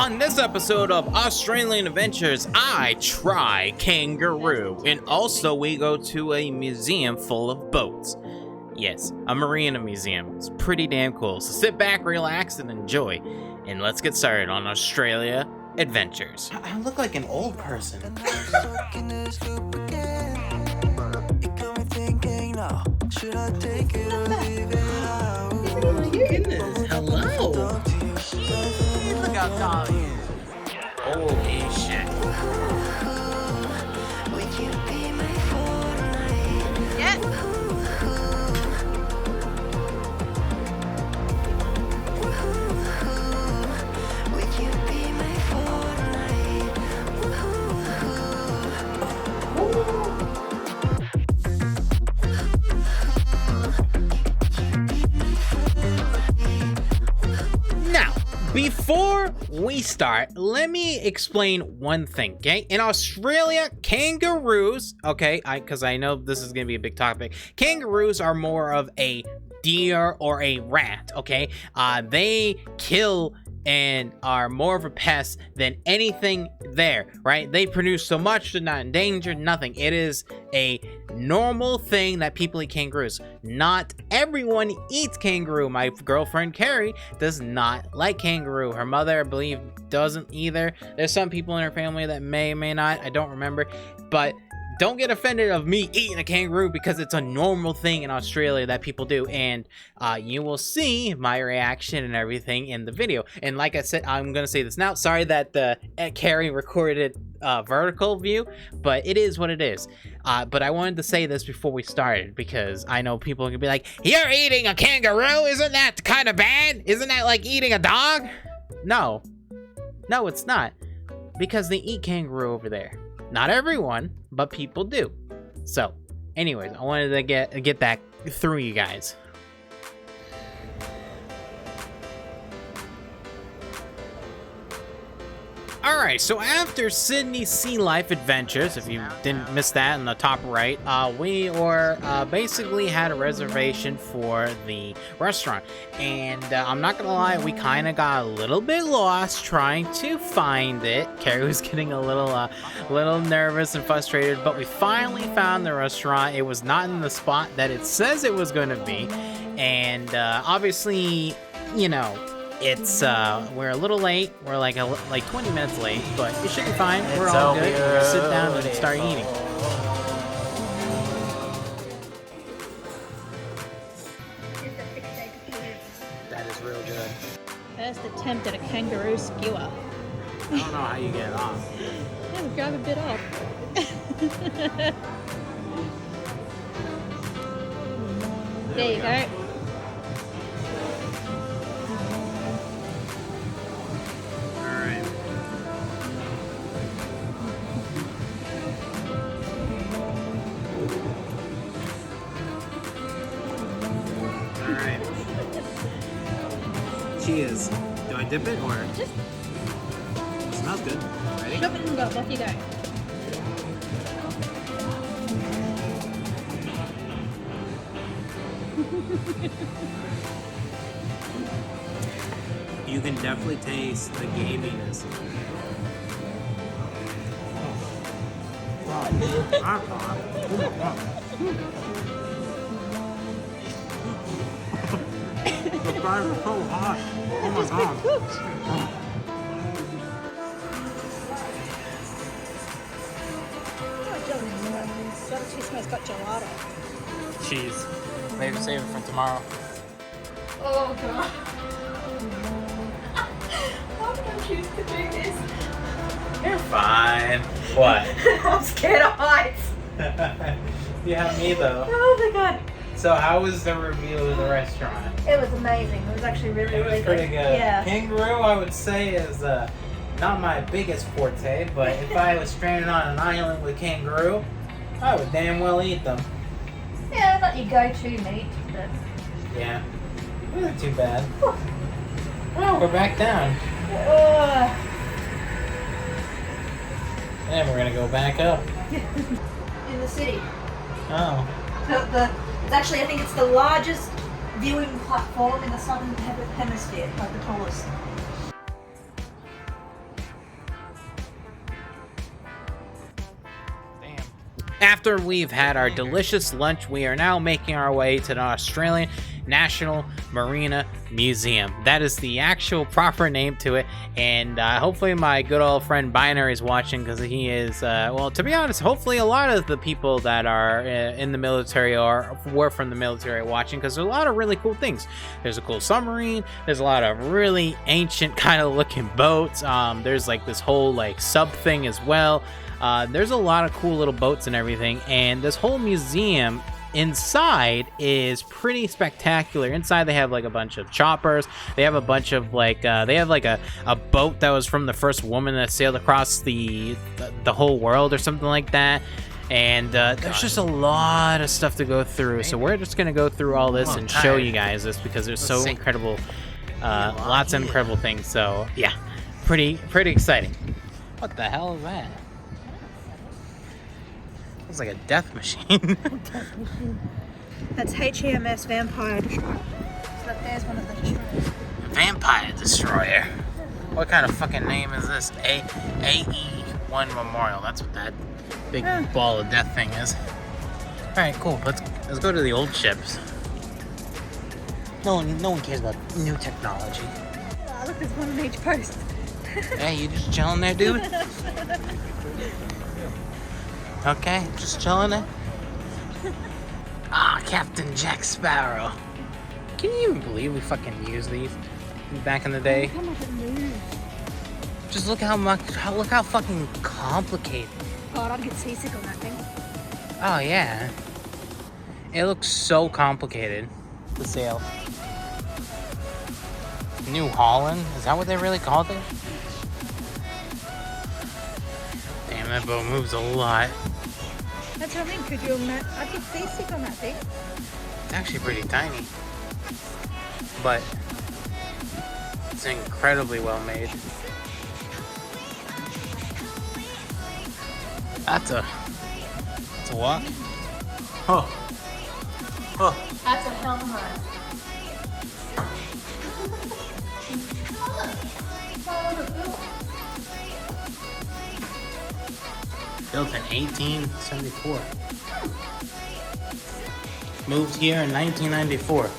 On this episode of Australian Adventures, I try Kangaroo, and also we go to a museum full of boats. Yes, a marina museum. It's pretty damn cool. So sit back, relax, and enjoy. And let's get started on Australia Adventures. I look like an old person. Should I take it or leave it out? Oh my goodness, hello! Jeez, look how tall he is. Holy shit. Yeah. Before we start, let me explain one thing, okay? In Australia, kangaroos, okay, because I know this is going to be a big topic, kangaroos are more of a deer or a rat, okay? They kill and are more of a pest than anything there, right? They produce so much, they're not endangered, nothing. It is a normal thing that people eat kangaroos. Not everyone eats kangaroo. My girlfriend Carrie does not like kangaroo. Her mother, I believe, doesn't either. There's some people in her family that may or may not. I don't remember. But don't get offended of me eating a kangaroo because it's a normal thing in Australia that people do, and you will see my reaction and everything in the video. And like I said, I'm gonna say this now. Sorry that the Carrie recorded vertical view, but it is what it is. But I wanted to say this before we started because I know people can be like, "You're eating a kangaroo? Isn't that kind of bad? Isn't that like eating a dog?" No, it's not, because they eat kangaroo over there. Not everyone, but people do. So, anyways, I wanted to get that through you guys. Alright, so after Sydney's Sea Life Adventures, if you didn't miss that in the top right, we were basically had a reservation for the restaurant. And I'm not gonna lie, we kind of got a little bit lost trying to find it. Carrie was getting a little nervous and frustrated, but we finally found the restaurant. It was not in the spot that it says it was going to be. And obviously, you know, it's we're a little late. We're like 20 minutes late, but it should be fine. We're all good. We'll sit down and start eating. That is real good. First attempt at a kangaroo skewer. I don't know how you get it off. Yeah, we'll grab a bit off. There you go. Cheers. Do I dip it or? Just It smells good. Ready? drop it in the box. Off you go. You can definitely taste the gaminess. Wow. The fries are so hot. Oh my god. That actually smells got gelato. Cheese. Maybe save it for tomorrow. Oh god. How did I choose to do this? You're fine. What? I'm scared of heights. Yeah, me though. Oh my god. So how was the review of the restaurant? It was amazing. It was actually really, It was really pretty good. Yeah. Kangaroo, I would say, is not my biggest forte, but if I was stranded on an island with kangaroo, I would damn well eat them. Yeah, not your go-to meat, but Yeah. It wasn't too bad. Oh, we're back down. And we're gonna go back up. in the city. Oh. It's actually, I think it's the largest viewing platform in the southern hemisphere, like the tallest. After we've had our delicious lunch, we are now making our way to the Australian National Marina Museum. That is the actual proper name to it, and hopefully my good old friend Binary is watching, because he is, well, to be honest, hopefully a lot of the people that are in the military or were from the military are watching, because there's a lot of really cool things. There's a cool submarine, there's a lot of really ancient kind of looking boats, there's like this whole like sub thing as well. There's a lot of cool little boats and everything, and this whole museum inside is pretty spectacular. Inside they have like a bunch of choppers, they have a bunch of like they have like a boat that was from the first woman that sailed across the whole world or something like that, and there's just a lot of stuff to go through, so we're just gonna go through all this and show you guys this, because there's so incredible lots of incredible things. So yeah, pretty exciting. What the hell is that? It's like a death machine. That's HEMS Vampire Destroyer. So there's one of the destroyers. Vampire Destroyer. What kind of fucking name is this? AE1 Memorial. That's what that big ball of death thing is. All right, cool. Let's go to the old ships. No one cares about new technology. Oh, look, there's one on each post. Hey, you just chilling there, dude? Okay, just chilling there. Ah, Captain Jack Sparrow. Can you even believe we fucking used these back in the day? How much it moves. Just look look how fucking complicated. God, I'd get seasick on that thing. Oh yeah. It looks so complicated to sail. New Holland? Is that what they really called it? Damn, that boat moves a lot. That's what I mean, could you imagine? I'd get seasick on that thing. It's actually pretty tiny. But it's incredibly well made. That's a walk. Oh. That's a hell of a ride. Built in 1874. Moved here in 1994.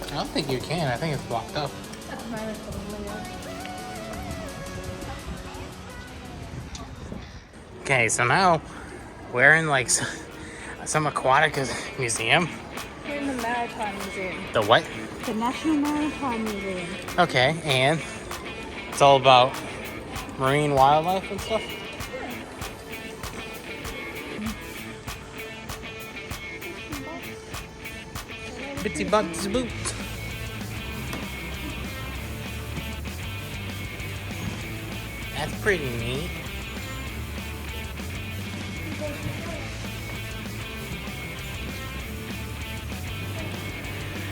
I don't think you can. I think it's blocked up. That's my Okay, so now we're in like some aquatic museum. We're in the Maritime Museum. The what? The National Maritime Museum. Okay, and it's all about marine wildlife and stuff. Bitsy Bugs Boot. That's pretty neat.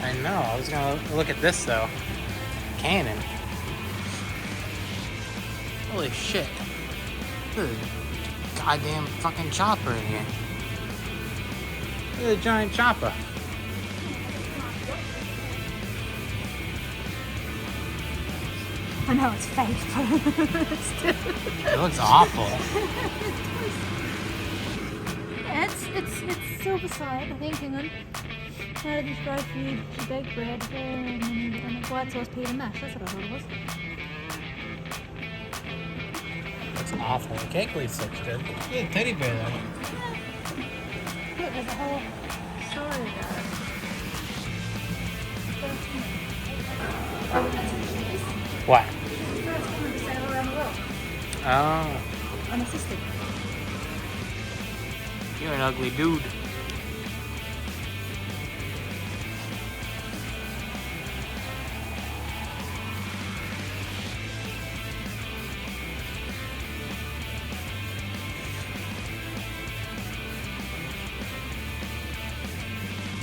I know, I was gonna look at this though. Cannon. Holy shit. There's a goddamn fucking chopper in here. Look at the giant chopper. I know it's fake, but still. It looks awful. Yeah, it's silver side, I think. Hang on. How to describe food, baked bread, and a white sauce pea and mash. That's what I thought it was. That's awful. The cake looks good. Yeah, teddy bear though. Look, there's a whole story there. What? Birds coming to sail around the world. Oh, Unassisted. you're an ugly dude.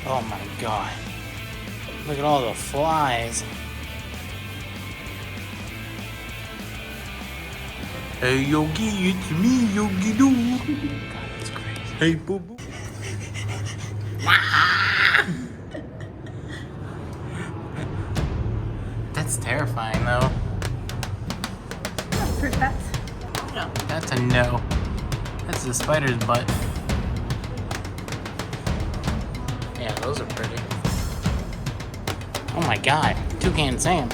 Oh my god. Look at all the flies. Hey Yogi, it's me, Yogi Doo. God, that's crazy. Hey boo boo. That's terrifying though. Fruit bats. That's a no. That's the spider's butt. Yeah, those are pretty. Oh my god, Toucan Sam.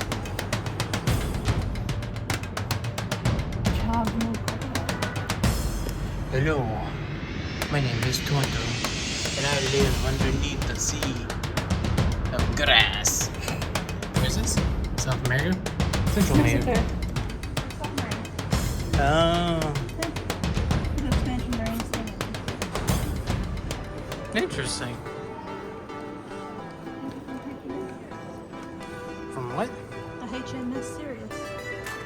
Hello, my name is Tonto, and I live underneath the sea of grass. Where's this? South America? Central America. Oh. Interesting. From what? The HMS Sirius.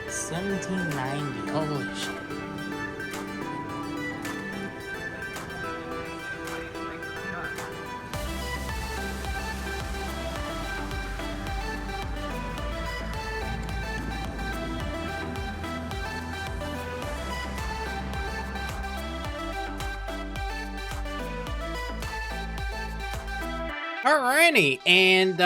1790. Holy shit. Alrighty, and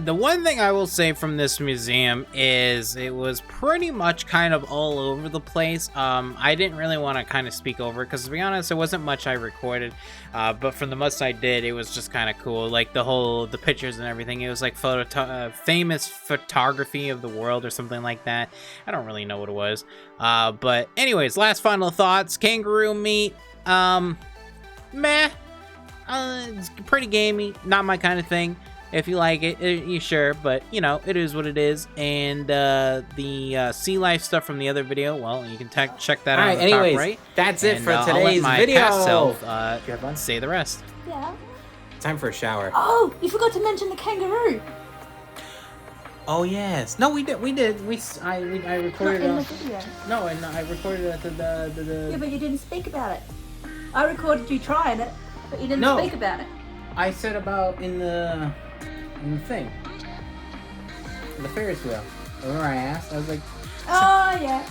the one thing I will say from this museum is it was pretty much kind of all over the place. I didn't really want to kind of speak over it because, to be honest, there wasn't much I recorded, but from the most I did, it was just kind of cool. Like the pictures and everything. It was like famous photography of the world or something like that. I don't really know what it was. But anyways, last final thoughts. Kangaroo meat, meh. It's pretty gamey, not my kind of thing. If you like it, you sure, but you know, it is what it is. And the sea life stuff from the other video, well, you can check that out on the top right. That's it for I'll let today's my video. past self say the rest. Yeah. Time for a shower. Oh, you forgot to mention the kangaroo. Oh yes. No, we did. I recorded. Not in the video. No, and I recorded it at the. Yeah, but you didn't speak about it. I recorded you trying it, but you didn't No. speak about it. I said about in the thing. The Ferris wheel. Remember I asked? I was like. Oh yeah.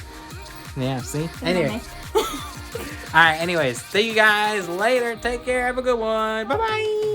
Yeah. See. Good Anyway. memory. All right. Anyways, see you guys later. Take care. Have a good one. Bye bye.